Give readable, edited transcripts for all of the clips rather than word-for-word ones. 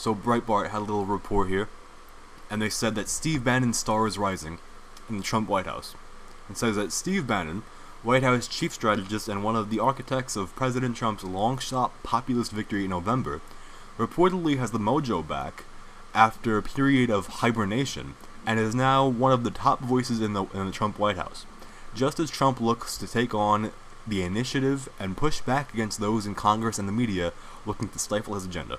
So Breitbart had a little report here, and they said that Steve Bannon's star is rising in the Trump White House. It says that Steve Bannon, White House chief strategist and one of the architects of President Trump's long-shot populist victory in November, reportedly has the mojo back after a period of hibernation, and is now one of the top voices in the Trump White House, just as Trump looks to take on the initiative and push back against those in Congress and the media looking to stifle his agenda.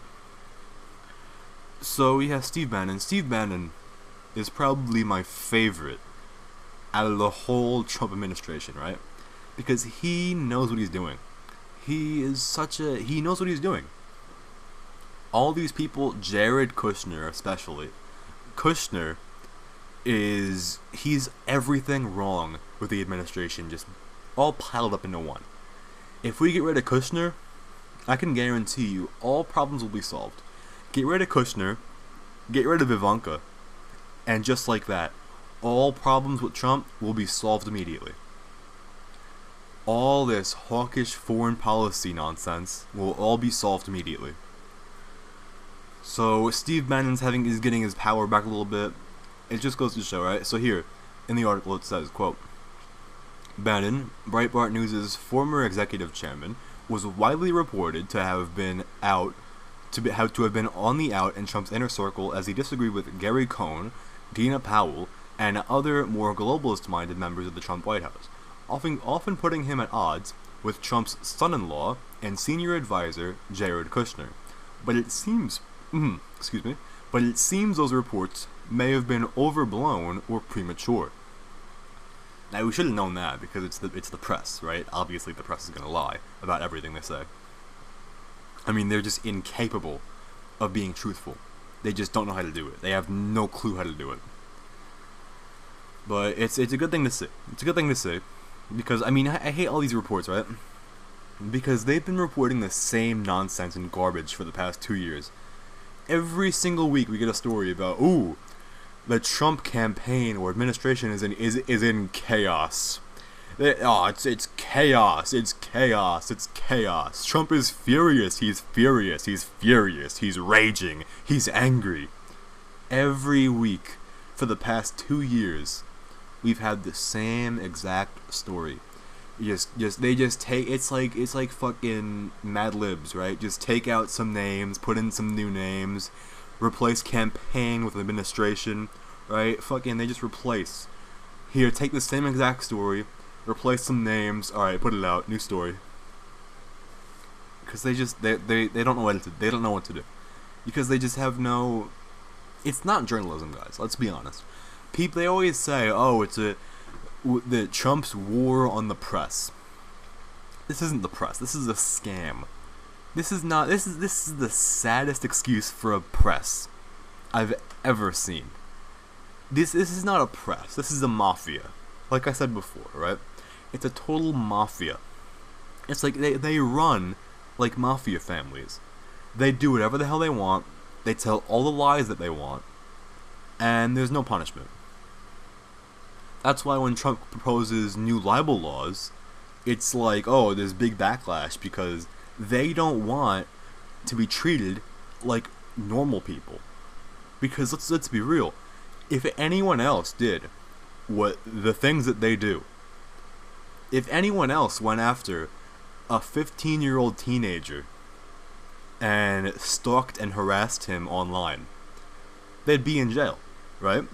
So we have Steve Bannon. Steve Bannon is probably my favorite out of the whole Trump administration, right? Because he knows what he's doing. He knows what he's doing. All these people, Jared Kushner especially, he's everything wrong with the administration, just all piled up into one. If we get rid of Kushner, I can guarantee you all problems will be solved. Get rid of Kushner, get rid of Ivanka, and just like that, all problems with Trump will be solved immediately. All this hawkish foreign policy nonsense will all be solved immediately. So Steve Bannon's getting his power back a little bit. It just goes to show, right? So here, in the article it says, quote, Bannon, Breitbart News' former executive chairman, was widely reported to have been on the out in Trump's inner circle as he disagreed with Gary Cohn, Dina Powell, and other more globalist-minded members of the Trump White House, often putting him at odds with Trump's son-in-law and senior advisor Jared Kushner. But it seems those reports may have been overblown or premature. Now we should have known that because it's the press, right? Obviously the press is gonna lie about everything they say. I mean, they're just incapable of being truthful. They just don't know how to do it. They have no clue how to do it. But it's a good thing to say. It's a good thing to say because I mean I hate all these reports, right? Because they've been reporting the same nonsense and garbage for the past 2 years. Every single week we get a story about the Trump campaign or administration is in chaos. It's chaos. It's chaos. It's chaos. Trump is furious. He's furious. He's furious. He's raging. He's angry. Every week for the past 2 years, we've had the same exact story. They just take it's like fucking Mad Libs, right? Just take out some names, put in some new names, replace campaign with administration, right? Fucking they just replace. Here, take the same exact story, replace some names, alright, put it out, new story. Because they don't know what to do. Because they just have no. It's not journalism, guys. Let's be honest. They always say, it's the Trump's war on the press. This isn't the press. This is a scam. This is the saddest excuse for a press I've ever seen. This is not a press. This is a mafia. Like I said before, right? It's a total mafia. It's like they run like mafia families. They do whatever the hell they want. They tell all the lies that they want. And there's no punishment. That's why when Trump proposes new libel laws, it's like, there's big backlash because they don't want to be treated like normal people. Because let's be real, if anyone else did what the things that they do, if anyone else went after a 15-year-old teenager and stalked and harassed him online, they'd be in jail, right?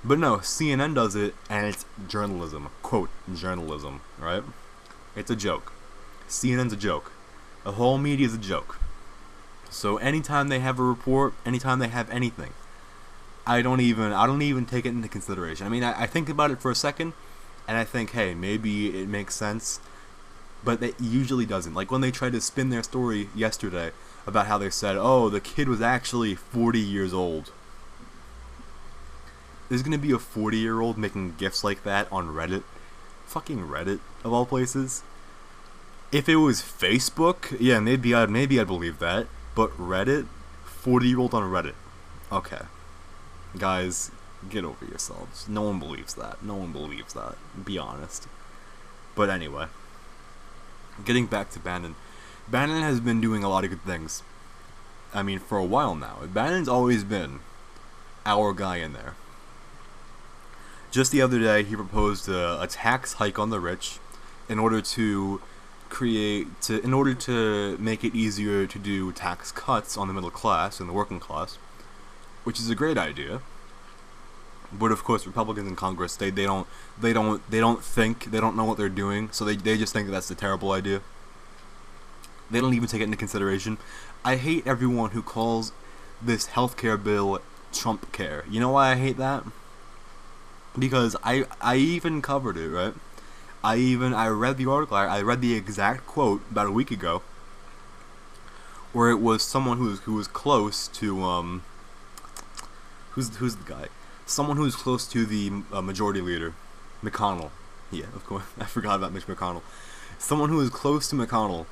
But no, CNN does it, and it's journalism. Quote, journalism, right? It's a joke. CNN's a joke. The whole media's a joke. So anytime they have a report, anytime they have anything, I don't even take it into consideration. I mean, I think about it for a second, and I think, hey, maybe it makes sense, but it usually doesn't. Like when they tried to spin their story yesterday about how they said, the kid was actually 40 years old. There's gonna be a 40-year-old making gifs like that on Reddit. Fucking Reddit, of all places. If it was Facebook, yeah, maybe I'd believe that. But Reddit? 40-year-old on Reddit. Okay. Guys, get over yourselves. No one believes that. No one believes that. Be honest. But anyway. Getting back to Bannon. Bannon has been doing a lot of good things. I mean, for a while now. Bannon's always been our guy in there. Just the other day, he proposed a tax hike on the rich in order to make it easier to do tax cuts on the middle class and the working class, which is a great idea. But of course, Republicans in Congress, they don't know what they're doing, so they just think that's a terrible idea. They don't even take it into consideration. I hate everyone who calls this healthcare bill Trump care. You know why I hate that? Because I even covered it, right? I read the article. I read the exact quote about a week ago, where it was someone who was close to who's the guy? Someone who's close to the majority leader, McConnell. Yeah, of course. I forgot about Mitch McConnell. Someone who was close to McConnell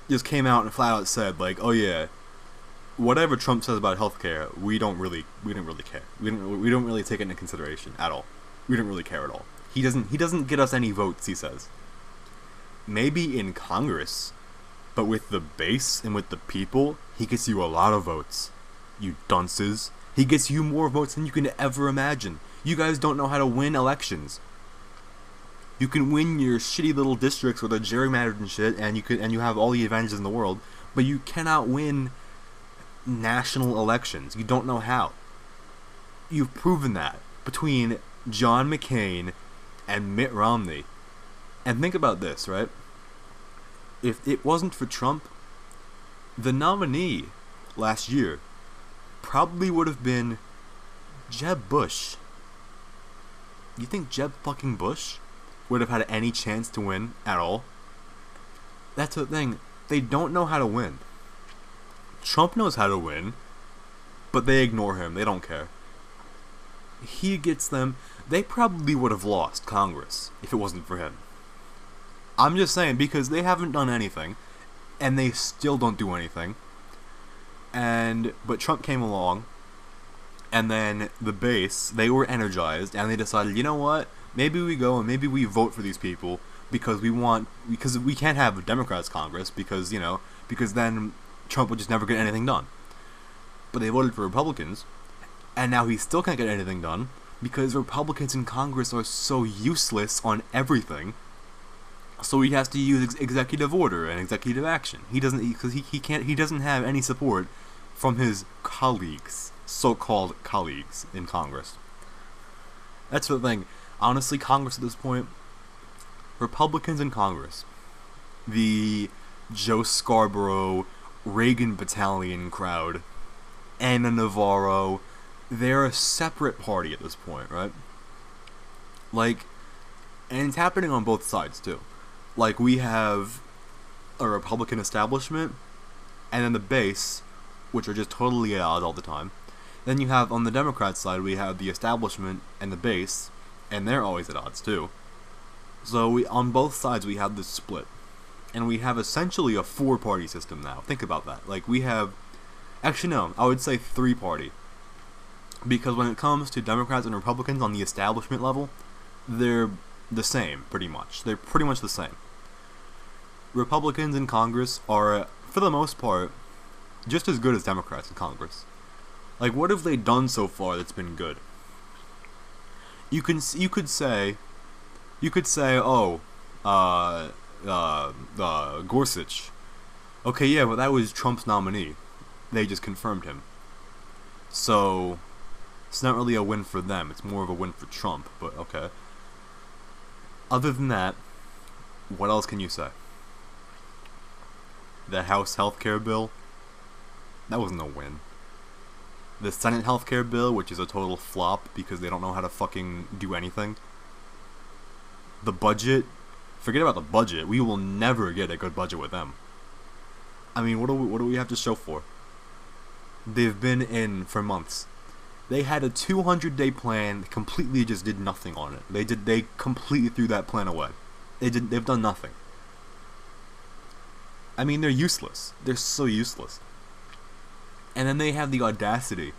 just came out and flat out said, like, "Oh yeah, whatever Trump says about healthcare, we don't really care. We don't really take it into consideration at all. We don't really care at all. He doesn't get us any votes," he says. Maybe in Congress, but with the base and with the people, he gets you a lot of votes. You dunces. He gets you more votes than you can ever imagine. You guys don't know how to win elections. You can win your shitty little districts with a gerrymandered and shit, and you have all the advantages in the world, but you cannot win national elections. You don't know how. You've proven that between John McCain and Mitt Romney. And think about this, right? If it wasn't for Trump, the nominee last year probably would have been Jeb Bush. You think Jeb fucking Bush would have had any chance to win at all? That's the thing. They don't know how to win. Trump knows how to win, but they ignore him. They don't care. He gets them. They probably would have lost Congress if it wasn't for him. I'm just saying, because they haven't done anything, and they still don't do anything. But Trump came along, and then the base, they were energized, and they decided, you know what? Maybe we go and maybe we vote for these people because we can't have a Democrats Congress because then Trump would just never get anything done. But they voted for Republicans, and now he still can't get anything done because Republicans in Congress are so useless on everything. So he has to use executive order and executive action. He doesn't have any support from his colleagues, so-called colleagues in Congress. That's the thing. Honestly, Congress at this point, Republicans in Congress, the Joe Scarborough, Reagan Battalion crowd, Anna Navarro, they're a separate party at this point, right? Like, and it's happening on both sides too. Like, we have a Republican establishment, and then the base, which are just totally at odds all the time. Then you have, on the Democrat side, we have the establishment and the base, and they're always at odds too. So on both sides we have this split. And we have essentially a 4-party system now. Think about that. Like, we have... Actually, no, I would say 3-party. Because when it comes to Democrats and Republicans on the establishment level, they're the same, pretty much. They're pretty much the same. Republicans in Congress are, for the most part, just as good as Democrats in Congress. Like, what have they done so far that's been good? You could say, oh, Gorsuch. Okay, yeah, but that was Trump's nominee. They just confirmed him. So, it's not really a win for them. It's more of a win for Trump, but okay. Other than that, what else can you say? The House healthcare bill, that wasn't a win. The Senate healthcare bill, which is a total flop because they don't know how to fucking do anything. The budget, forget about the budget. We will never get a good budget with them. I mean, what do we have to show for? They've been in for months. They had a 200-day plan, completely just did nothing on it. They completely threw that plan away. They've done nothing. I mean, they're useless. They're so useless. And then they have the audacity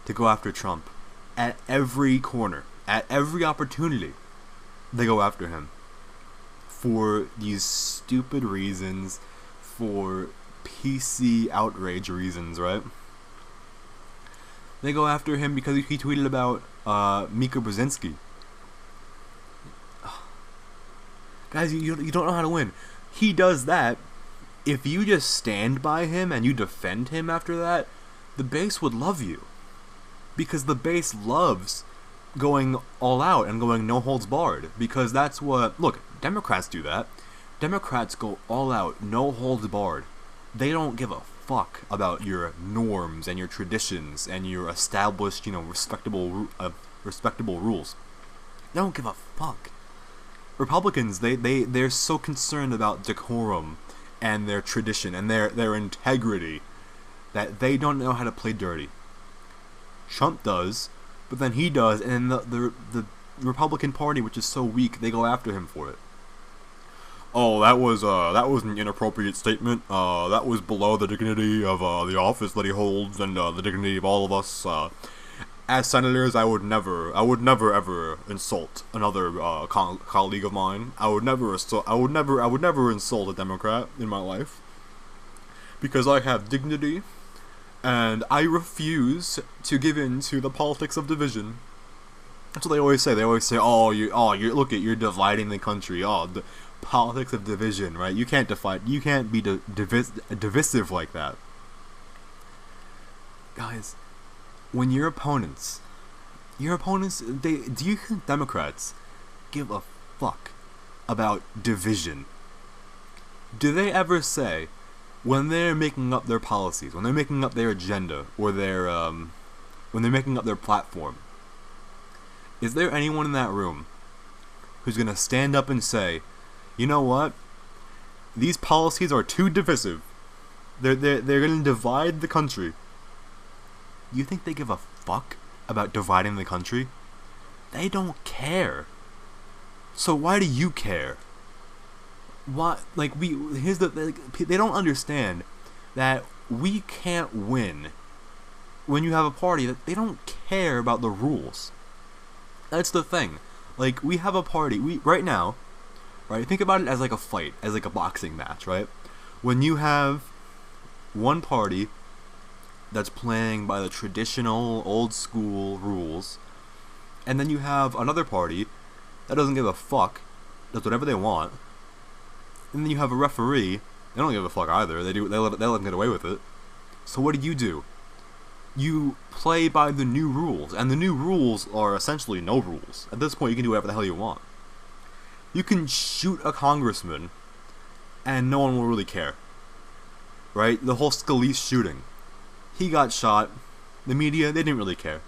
to go after Trump at every corner, at every opportunity. They go after him for these stupid reasons, for PC outrage reasons, right? They go after him because he tweeted about Mika Brzezinski. Guys, you don't know how to win. He does that. If you just stand by him and you defend him after that, the base would love you. Because the base loves going all out and going no holds barred. Because that's what... Look, Democrats do that. Democrats go all out, no holds barred. They don't give a fuck about your norms and your traditions and your established, respectable rules. They don't give a fuck. Republicans, they're so concerned about decorum and their tradition and their integrity that they don't know how to play dirty. Trump does, but then he does, and the Republican Party, which is so weak, they go after him for it. Oh, that was an inappropriate statement. That was below the dignity of the office that he holds and the dignity of all of us. As senators, I would never ever insult another colleague of mine. I would never insult a Democrat in my life because I have dignity, and I refuse to give in to the politics of division. That's what they always say. They always say, you're dividing the country. Oh, the politics of division, right? You can't be divisive like that. Guys, when your opponents, do you think Democrats give a fuck about division? Do they ever say, when they're making up their policies, when they're making up their agenda, or when they're making up their platform, is there anyone in that room who's gonna stand up and say, you know what? These policies are too divisive. They're gonna divide the country. You think they give a fuck about dividing the country? They don't care. So why do you care? Why? They don't understand that we can't win when you have a party that they don't care about the rules. That's the thing. Like, we have a party. Right now, right? Think about it as like a fight, as like a boxing match, right? When you have one party that's playing by the traditional, old school rules, and then you have another party that doesn't give a fuck, does whatever they want, and then you have a referee. They don't give a fuck either. They let them get away with it. So what do? You play by the new rules, and the new rules are essentially no rules. At this point, you can do whatever the hell you want. You can shoot a congressman, and no one will really care. Right? The whole Scalise shooting. He got shot. The media, they didn't really care.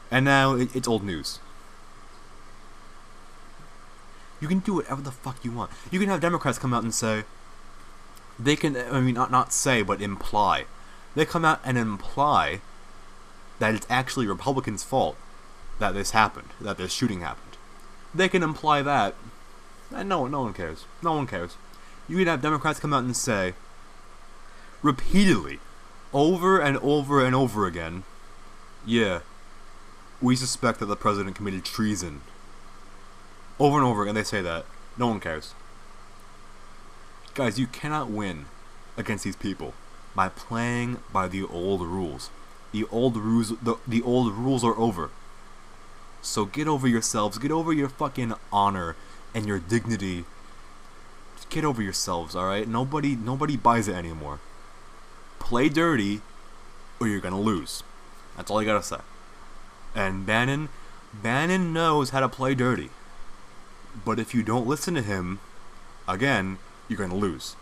And now, it's old news. You can do whatever the fuck you want. You can have Democrats come out and say, they can, not say, but imply. They come out and imply that it's actually Republicans' fault that this happened, that this shooting happened. They can imply that, and no one cares. No one cares. You can have Democrats come out and say, repeatedly, over and over and over again, yeah, we suspect that the president committed treason. Over and over again, they say that. No one cares. Guys, you cannot win against these people by playing by the old rules. The old rules are over. So get over yourselves. Get over your fucking honor and your dignity. Just get over yourselves, alright? Nobody buys it anymore. Play dirty, or you're gonna lose. That's all I gotta say. And Bannon knows how to play dirty. But if you don't listen to him, again, you're gonna lose.